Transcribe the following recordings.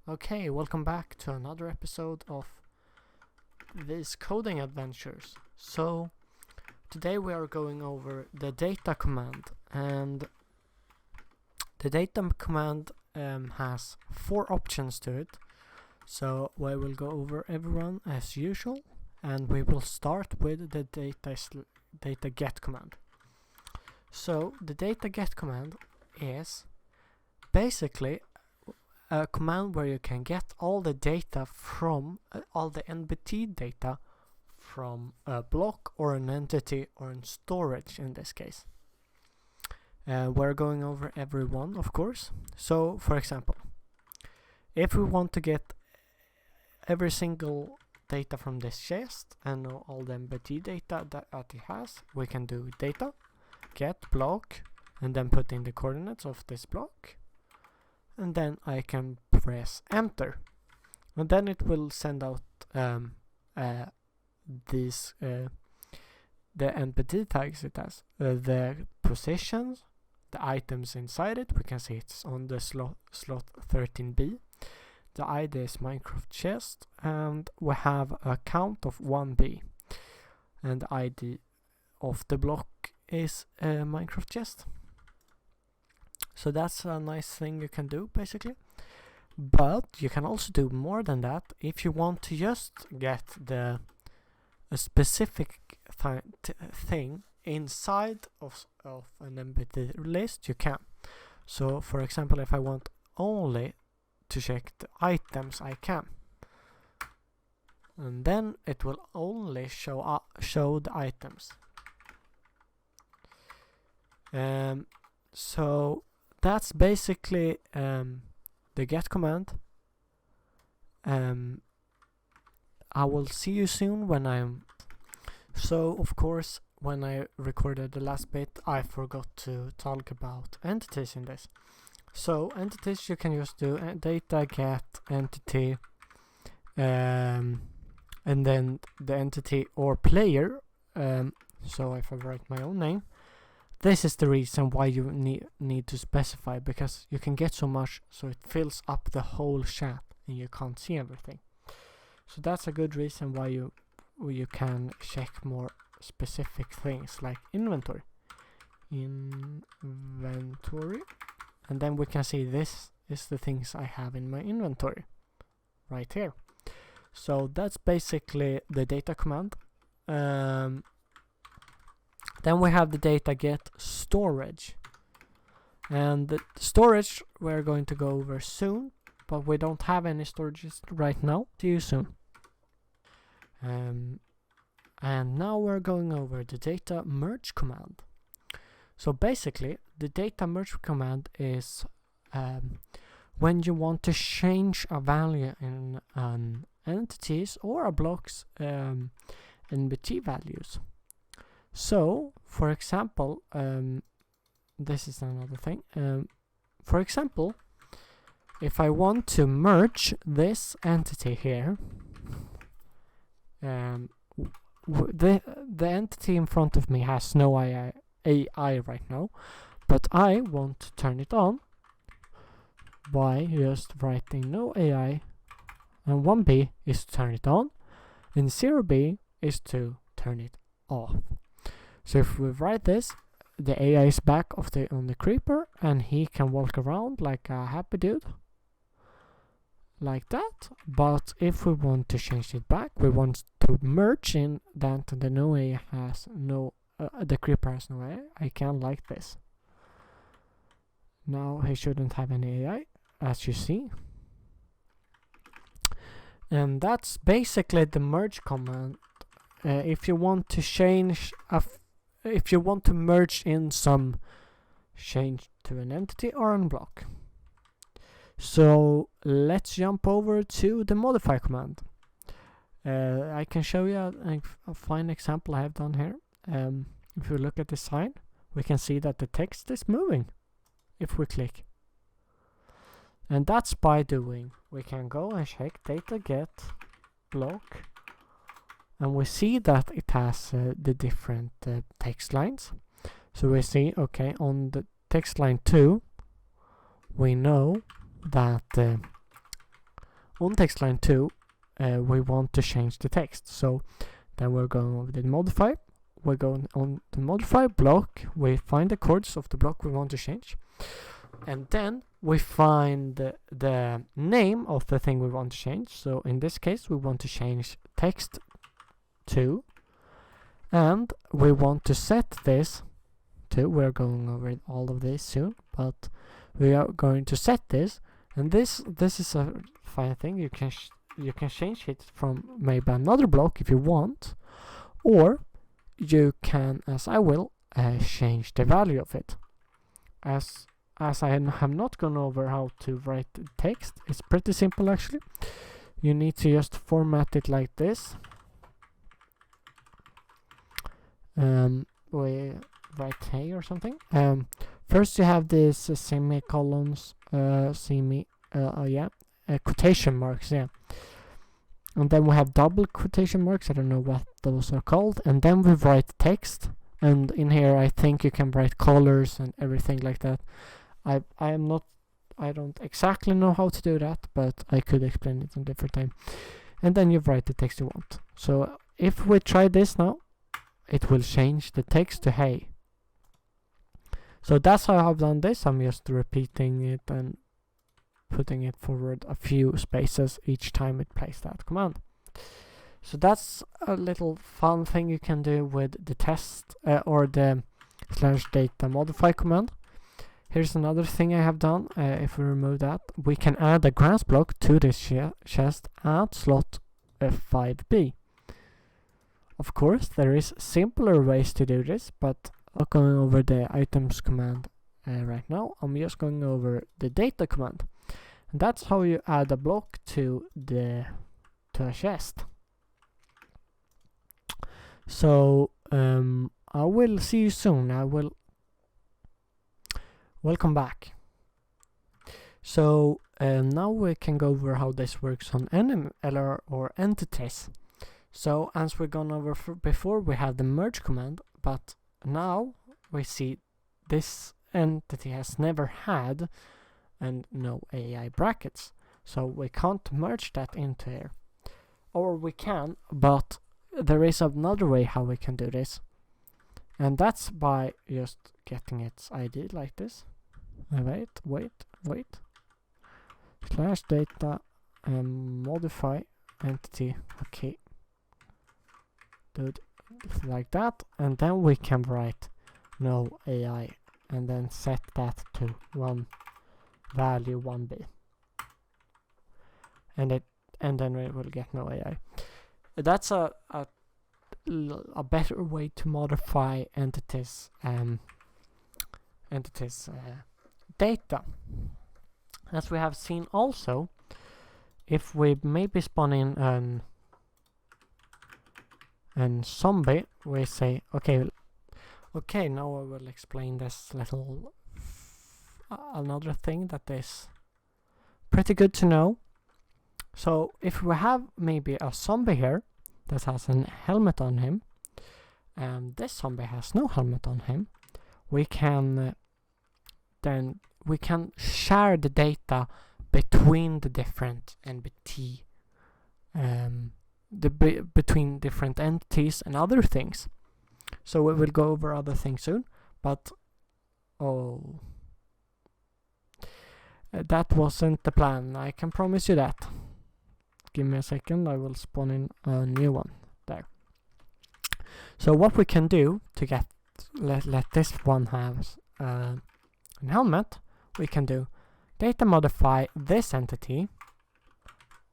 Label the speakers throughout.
Speaker 1: Okay, welcome back to another episode of these coding adventures. So, today we are going over the data command, and the data command has 4 options to it. So, we will go over everyone as usual, and we will start with the data get command. So, the data get command is basically a command where you can get all the data from all the NBT data from a block or an entity or in storage in this case. We're going over every one, of course. So, for example, if we want to get every single data from this chest and know all the NBT data that it has, we can do data get block and then put in the coordinates of this block. And then I can press enter, and then it will send out these the NBT tags it has, the positions, the items inside it. We can see it's on the slot 13B. The ID is Minecraft chest, and we have a count of 1B, and the ID of the block is Minecraft chest. So that's a nice thing you can do, basically. But you can also do more than that. If you want to just get a specific thing inside of an NBT list, you can. So, for example, if I want only to check the items, I can. And then it will only show the items. So that's basically the get command. I will see you soon when I'm... So, of course, when I recorded the last bit, I forgot to talk about entities in this. So, entities you can just do data get entity, and then the entity or player. So if I write my own name, this is the reason why you need to specify, because you can get so much so it fills up the whole chat and you can't see everything. So that's a good reason why you can check more specific things like inventory, and then we can see this is the things I have in my inventory right here. So that's basically the data command. Then we have the data get storage, and the storage we're going to go over soon, but we don't have any storages right now. See you soon. And now we're going over the data merge command. So basically the data merge command is when you want to change a value in an entities or a block's NBT values. So, for example, this is another thing. For example, if I want to merge this entity here, the entity in front of me has no AI right now, but I want to turn it on by just writing no AI, and 1B is to turn it on, and 0B is to turn it off. So if we write this, the AI is back on the creeper, and he can walk around like a happy dude, like that. But if we want to change it back, we want to merge in that the no AI has no, the creeper has no AI. I can like this. Now he shouldn't have any AI, as you see. And that's basically the merge command. If you want to change if you want to merge in some change to an entity or a block. So let's jump over to the modify command. I can show you a fine example I have done here. If we look at the sign, we can see that the text is moving if we click. And that's by doing, we can go and check data get block, and we see that it has the different text lines. So we see, okay, on the text line 2, we know that on text line 2, we want to change the text. So then we're going over the modify. We're going on the modify block. We find the chords of the block we want to change. And then we find the name of the thing we want to change. So in this case, we want to change text to. And we want to set this to. We're going over all of this soon. But we are going to set this. And this is a fine thing. You can change it from maybe another block if you want, or you can, as I will, change the value of it. As I have not gone over how to write text, it's pretty simple actually. You need to just format it like this. We write hey or something. First you have these semicolons, quotation marks, yeah. And then we have double quotation marks, I don't know what those are called. And then we write text. And in here I think you can write colors and everything like that. I don't exactly know how to do that, but I could explain it in a different time. And then you write the text you want. So if we try this now, it will change the text to hey. So that's how I've done this. I'm just repeating it and putting it forward a few spaces each time it plays that command. So that's a little fun thing you can do with the test or the /data modify command. Here's another thing I have done. If we remove that, we can add a grants block to this chest at slot 5B. Of course, there is simpler ways to do this, but I'm going over the items command right now. I'm just going over the data command. And that's how you add a block to a chest. So I will see you soon. Welcome back. So now we can go over how this works on NMLR or entities. So as we've gone over before, we have the merge command, but now we see this entity has never had and no AI brackets. So we can't merge that into here. Or we can, but there is another way how we can do this. And that's by just getting its ID like this. Wait. /data modify entity. Okay. Do it like that. And then we can write no AI and then set that to value 1B. And then we will get no AI. That's a better way to modify entities data. As we have seen also, if we maybe spawn in an zombie, we say okay, now I will explain this little another thing that is pretty good to know. So if we have maybe a zombie here that has a helmet on him, and this zombie has no helmet on him, we can share the data between the different NBT, between different entities and other things. So we will go over other things soon, but that wasn't the plan, I can promise you that. Give me a second, I will spawn in a new one there. So what we can do to get let this one have an helmet, we can do data modify this entity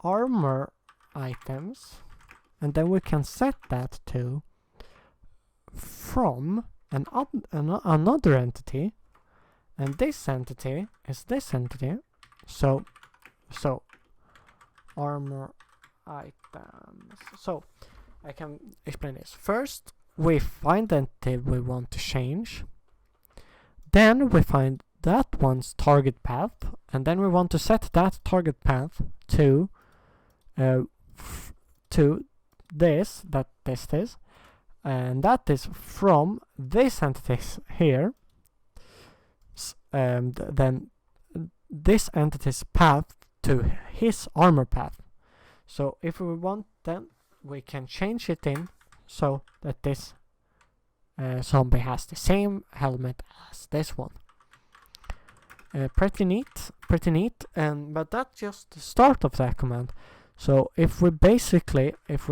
Speaker 1: armor items, and then we can set that to from another entity, and this entity is this entity. So armor items. So I can explain this. First, we find the entity we want to change. Then we find that one's target path, and then we want to set that target path to this is, and that is from this entity here. Then this entity's path to his armor path. So if we want, then we can change it in so that this zombie has the same helmet as this one. Pretty neat, but that's just the start of that command. So if we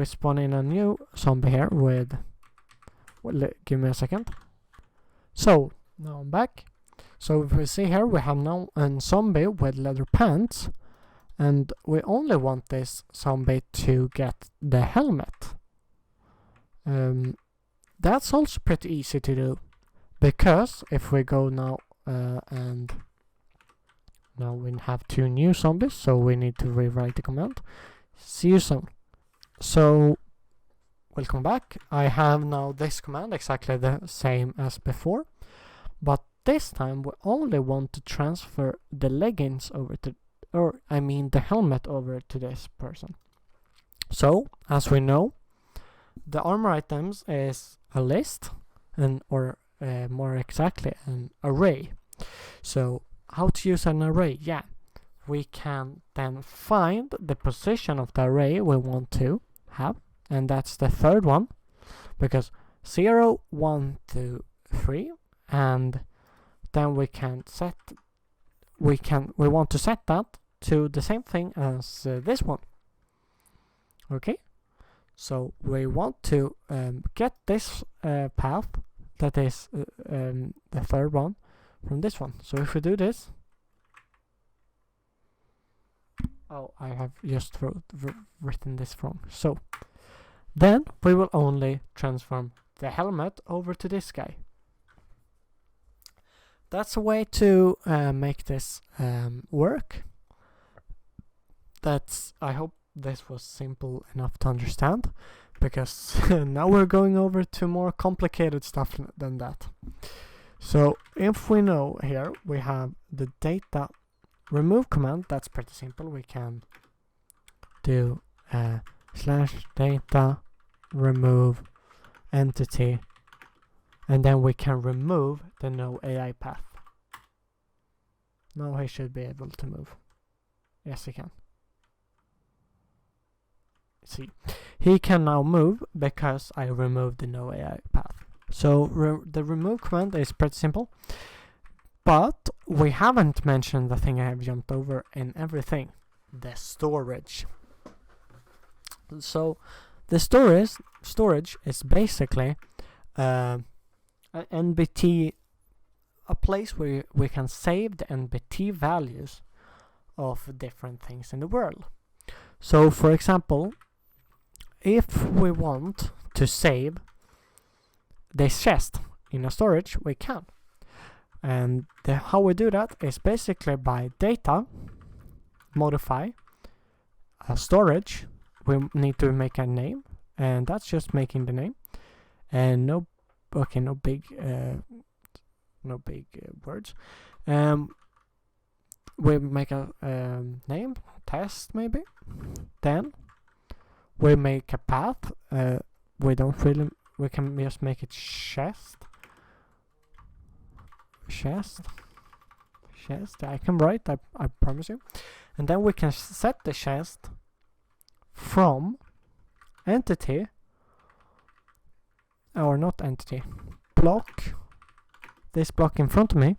Speaker 1: spawn in a new zombie here with, give me a second. So now I'm back. So if we see here, we have now a zombie with leather pants, and we only want this zombie to get the helmet. That's also pretty easy to do, because if we go now and now we have 2 new zombies, so we need to rewrite the command. See you soon. So welcome back. I have now this command exactly the same as before, but this time we only want to transfer the leggings over to, the helmet over to this person. So as we know, the armor items is a list, or more exactly an array. So how to use an array? Yeah, we can then find the position of the array we want to have, and that's the third one, because 0, 1, 2, 3, and then we want to set that to the same thing as this one. Okay, so we want to get this path, that is the third one, from this one. So if we do this, I have just written this wrong. So then we will only transform the helmet over to this guy. That's a way to make this work. I hope this was simple enough to understand, because now we're going over to more complicated stuff than that. So if we know here, we have the data remove command. That's pretty simple. We can do /data remove entity, and then we can remove the no AI path. Now he should be able to move. Yes, he can. See, he can now move because I removed the no AI path. So the remove command is pretty simple, but we haven't mentioned the thing I have jumped over in everything: the storage. So the storage is basically an NBT, a place where we can save the NBT values of different things in the world. So for example, if we want to save this chest in a storage, we can. And how we do that is basically by data modify a storage. We need to make a name, and that's just making the name, and no big words. We make a name, test maybe. Then we make a path. We can just make it chest. I can write, I promise you. And then we can set the chest from entity, or not entity, block, this block in front of me,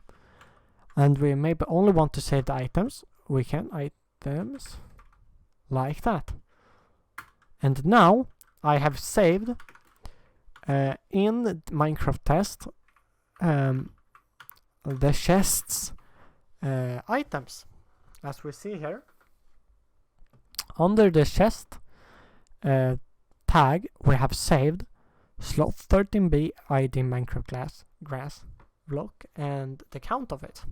Speaker 1: and we maybe only want to save the items. We can items like that. And now I have saved in Minecraft test the chests items, as we see here. Under the chest tag, we have saved slot 13b ID Minecraft grass block and the count of it.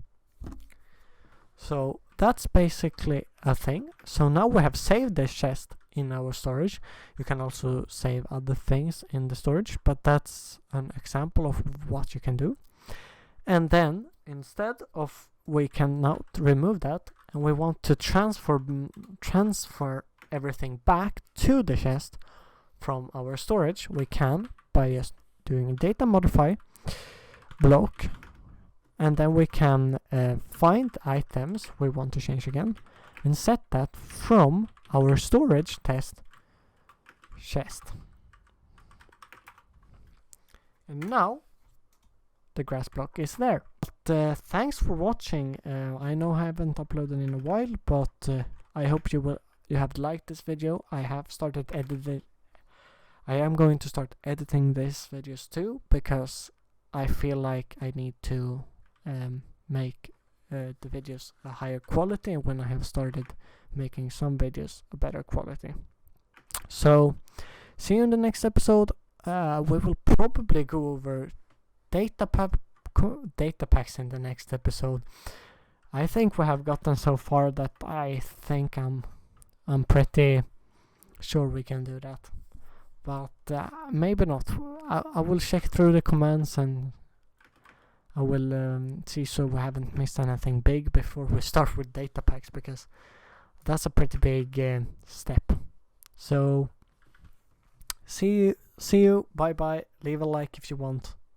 Speaker 1: So that's basically a thing. So now we have saved this chest in our storage. You can also save other things in the storage, but that's an example of what you can do. And then instead of, we can now remove that, and we want to transfer everything back to the chest from our storage. We can by just doing a data modify block, and then we can find items we want to change again, and set that from our storage test chest. And now the grass block is there. But, thanks for watching. I know I haven't uploaded in a while, but I hope you have liked this video. I have started editing. I am going to start editing these videos too, because I feel like I need to make the videos a higher quality when I have started making some videos a better quality. So see you in the next episode. We will probably go over data packs in the next episode. I think we have gotten so far that I think I'm pretty sure we can do that, but maybe not. I will check through the commands and I will see so we haven't missed anything big before we start with data packs, because that's a pretty big step. So see you, bye bye. Leave a like if you want.